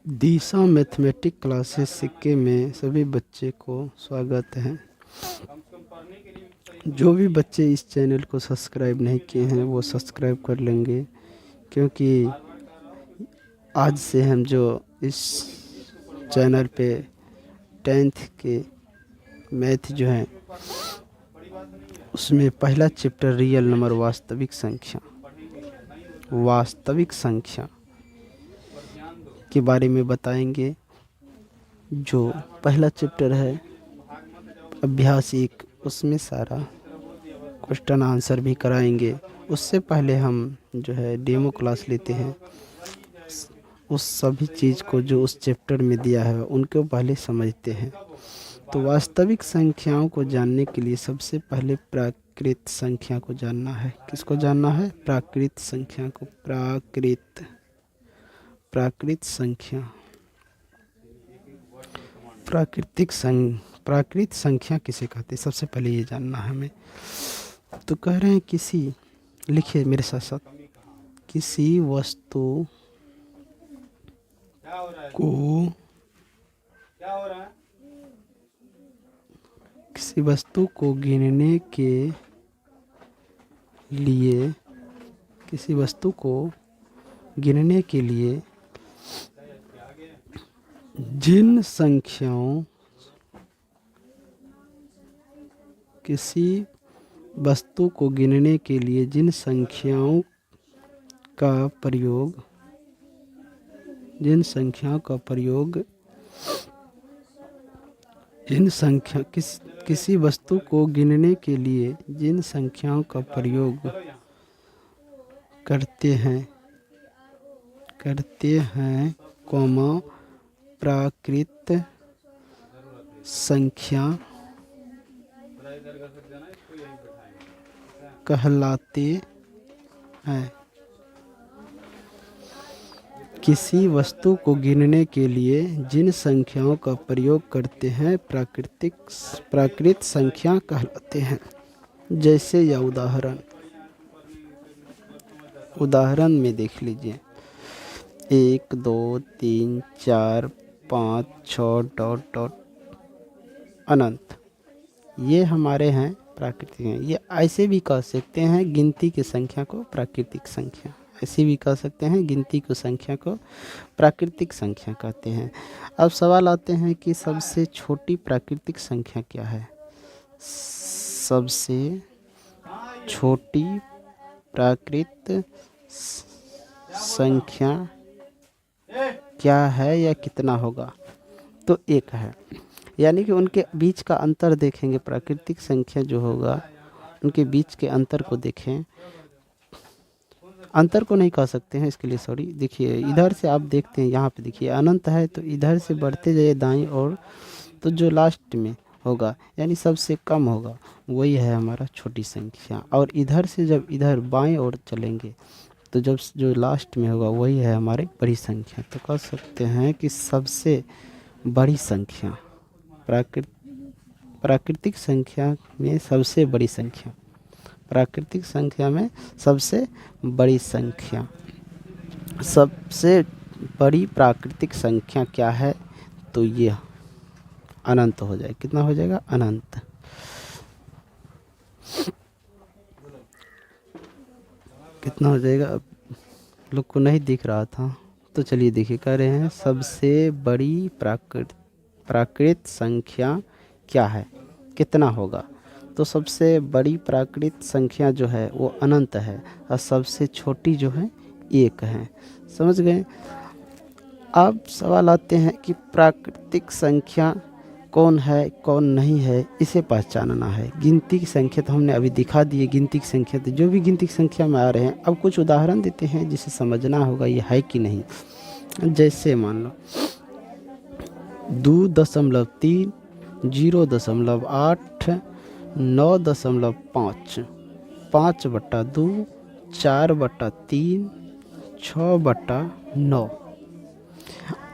दिशा mathematic classes सिक्के में सभी बच्चे को स्वागत है। जो भी बच्चे इस चैनल को सब्सक्राइब नहीं किए हैं वो सब्सक्राइब कर लेंगे, क्योंकि आज से हम जो इस चैनल पे 10th के मैथ जो है उसमें पहला चैप्टर रियल नंबर वास्तविक संख्या के बारे में बताएंगे। जो पहला चैप्टर है अभ्यास 1, उसमें सारा क्वेश्चन आंसर भी कराएंगे। उससे पहले हम जो है डेमो क्लास लेते हैं। उस सभी चीज़ को जो उस चैप्टर में दिया है उनको पहले समझते हैं। तो वास्तविक संख्याओं को जानने के लिए सबसे पहले प्राकृत संख्या को जानना है। किसको जानना है? प्राकृत संख्या को। प्राकृत संख्या, प्राकृत संख्या किसे कहते हैं, सबसे पहले ये जानना है हमें। तो कह रहे हैं लिखिए मेरे साथ साथ, किसी वस्तु को गिनने के लिए जिन संख्याओं का प्रयोग किसी वस्तु को गिनने के लिए जिन संख्याओं का प्रयोग करते हैं प्राकृत संख्या कहलाते हैं। किसी वस्तु को गिनने के लिए जिन संख्याओं का प्रयोग करते हैं प्राकृत संख्या कहलाते हैं। जैसे या उदाहरण में देख लीजिए, 1 2 3 4 5 6 ... अनंत, ये हमारे हैं प्राकृतिक हैं। ये ऐसे भी कह सकते हैं गिनती की संख्या को प्राकृतिक संख्या, ऐसे भी कह सकते हैं गिनती की संख्या को प्राकृतिक संख्या कहते हैं। अब सवाल आते हैं कि सबसे छोटी प्राकृतिक संख्या क्या है? सबसे छोटी प्राकृतिक संख्या क्या है या कितना होगा? तो 1 है। यानी कि उनके बीच का अंतर देखेंगे। प्राकृतिक संख्या जो होगा उनके बीच के अंतर को देखें। अंतर को नहीं कह सकते हैं, इसके लिए सॉरी। देखिए इधर से आप देखते हैं, यहाँ पे देखिए अनंत है, तो इधर से बढ़ते जाइए दाईं ओर, तो जो लास्ट में होगा यानी सबसे कम होगा वही है हमारा छोटी संख्या। और इधर से जब इधर बाईं ओर चलेंगे तो जब जो लास्ट में होगा वही है हमारी बड़ी संख्या। तो कह सकते हैं कि सबसे बड़ी संख्या प्राकृतिक संख्या में सबसे बड़ी संख्या, प्राकृतिक संख्या में सबसे बड़ी संख्या, सबसे बड़ी प्राकृतिक संख्या क्या है? तो ये अनंत हो जाएगा। कितना हो जाएगा? अनंत। कितना हो जाएगा? अब लोग को नहीं दिख रहा था, तो चलिए देखिए, कह रहे हैं सबसे बड़ी प्राकृत संख्या क्या है, कितना होगा? तो सबसे बड़ी प्राकृत संख्या जो है वो अनंत है, और सबसे छोटी जो है 1 है। समझ गए? अब सवाल आते हैं कि प्राकृतिक संख्या कौन है कौन नहीं है, इसे पहचानना है। गिनती की संख्या तो हमने अभी दिखा दी है। गिनती की संख्या तो जो भी गिनती की संख्या में आ रहे हैं, अब कुछ उदाहरण देते हैं जिसे समझना होगा ये है कि नहीं। जैसे मान लो 2.3 0.8 9.5 5/2 4/3 6/9।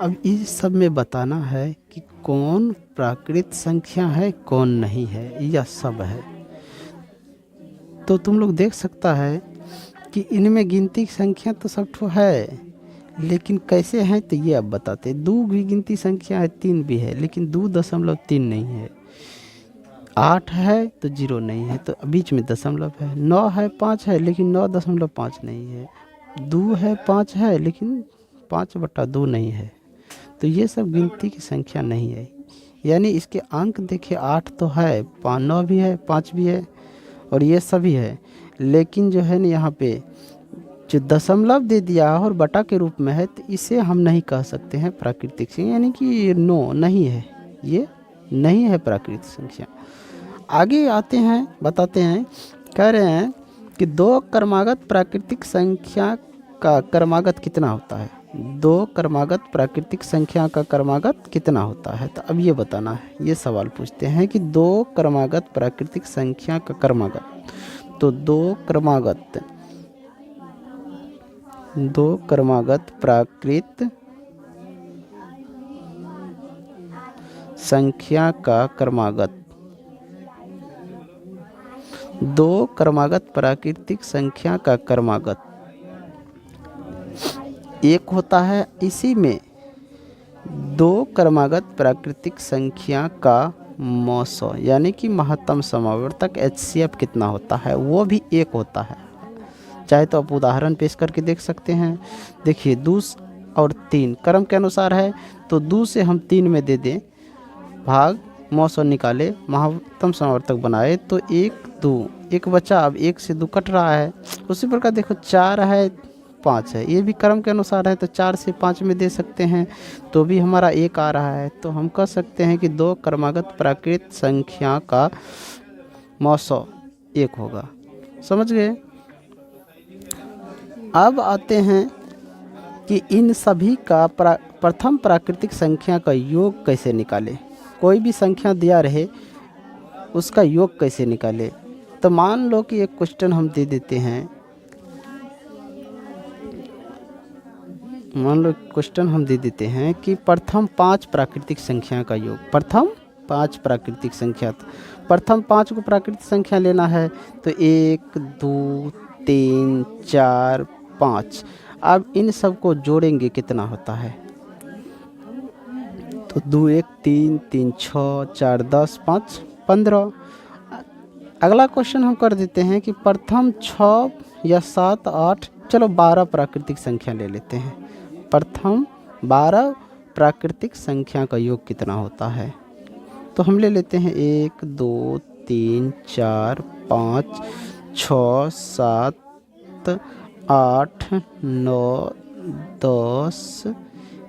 अब इस सब में बताना है कि कौन प्राकृत संख्या है कौन नहीं है, यह सब है। तो तुम लोग देख सकता है कि इनमें गिनती की संख्या तो सब ठो है, लेकिन कैसे हैं तो ये अब बताते। 2 भी गिनती संख्या है, 3 भी है, लेकिन 2.3 नहीं है। 8 है तो 0 नहीं है, तो बीच में दशमलव है। 9 है, 5 है, लेकिन 9.5 नहीं है। 2 है, 5 है, लेकिन 5/2 नहीं है। तो ये सब गिनती की संख्या नहीं है। यानी इसके अंक देखिए, 8 तो है, 9 भी है, 5 भी है, और ये सभी है। लेकिन जो है ना यहाँ पे जो दशमलव दे दिया और बटा के रूप में है, तो इसे हम नहीं कह सकते हैं प्राकृतिक संख्या, यानी कि नहीं है, ये नहीं है प्राकृतिक संख्या। आगे आते हैं, बताते हैं, कह रहे हैं कि 2 क्रमागत प्राकृतिक संख्या का क्रमागत कितना होता है। 2 क्रमागत प्राकृतिक संख्या का क्रमागत कितना होता है, तो अब ये बताना है। ये सवाल पूछते हैं कि 2 क्रमागत प्राकृतिक संख्या का क्रमागत। तो 2 क्रमागत प्राकृत संख्या का क्रमागत। 2 क्रमागत प्राकृतिक संख्या का क्रमागत 1 होता है। इसी में 2 क्रमागत प्राकृतिक संख्या का मौसो यानी कि महत्तम समावर्तक HCF कितना होता है, वो भी 1 होता है। चाहे तो आप उदाहरण पेश करके देख सकते हैं। देखिए 2 और 3 क्रम के अनुसार है, तो 2 से हम 3 में दे दें, भाग मौसो निकाले, महत्तम समावर्तक बनाए, तो 1 2 1 बचा। अब 1 से 2 कट रहा है। उसी प्रकार देखो 4 है, 5 है, ये भी क्रम के अनुसार है, तो 4 से 5 में दे सकते हैं, तो भी हमारा 1 आ रहा है। तो हम कह सकते हैं कि 2 क्रमागत प्राकृत संख्या का मौसो 1 होगा। समझ गए। अब आते हैं कि इन सभी का प्रथम प्राकृतिक संख्या का योग कैसे निकालें। कोई भी संख्या दिया रहे, उसका योग कैसे निकाले। तो मान लो कि एक क्वेश्चन हम दे देते हैं, कि प्रथम 5 प्राकृतिक संख्या का योग। प्रथम 5 प्राकृतिक संख्या, प्रथम 5 को प्राकृतिक संख्या लेना है, तो 1 2 3 4 5। अब इन सब को जोड़ेंगे, कितना होता है, तो 2 1 3 3 6 4 10 5 15। अगला क्वेश्चन हम कर देते हैं कि प्रथम 6 या 7 8, चलो 12 प्राकृतिक संख्या ले लेते हैं। प्रथम 12 प्राकृतिक संख्या का योग कितना होता है, तो हम ले लेते हैं 1 2 3 4 5 6 7 8 9 10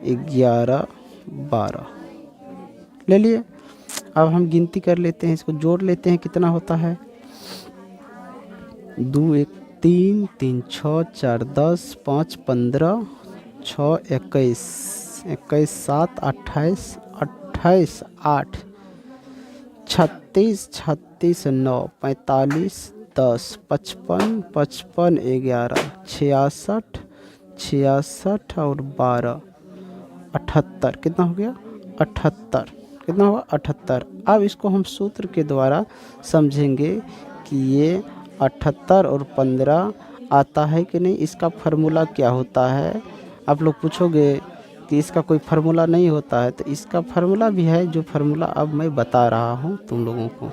11 12 ले लिए। अब हम गिनती कर लेते हैं, इसको जोड़ लेते हैं, कितना होता है। 2 1 3 3 6 4 10 5 15 6 21 21 7 28 28 8 36 36 9 45 10 55 55 11 66 66 और 12 78। कितना हो गया, 78। कितना हुआ, 78। अब इसको हम सूत्र के द्वारा समझेंगे कि ये 78 और 15 आता है कि नहीं, इसका फार्मूला क्या होता है। आप लोग पूछोगे कि इसका कोई फार्मूला नहीं होता है, तो इसका फार्मूला भी है, जो फार्मूला अब मैं बता रहा हूँ तुम लोगों को।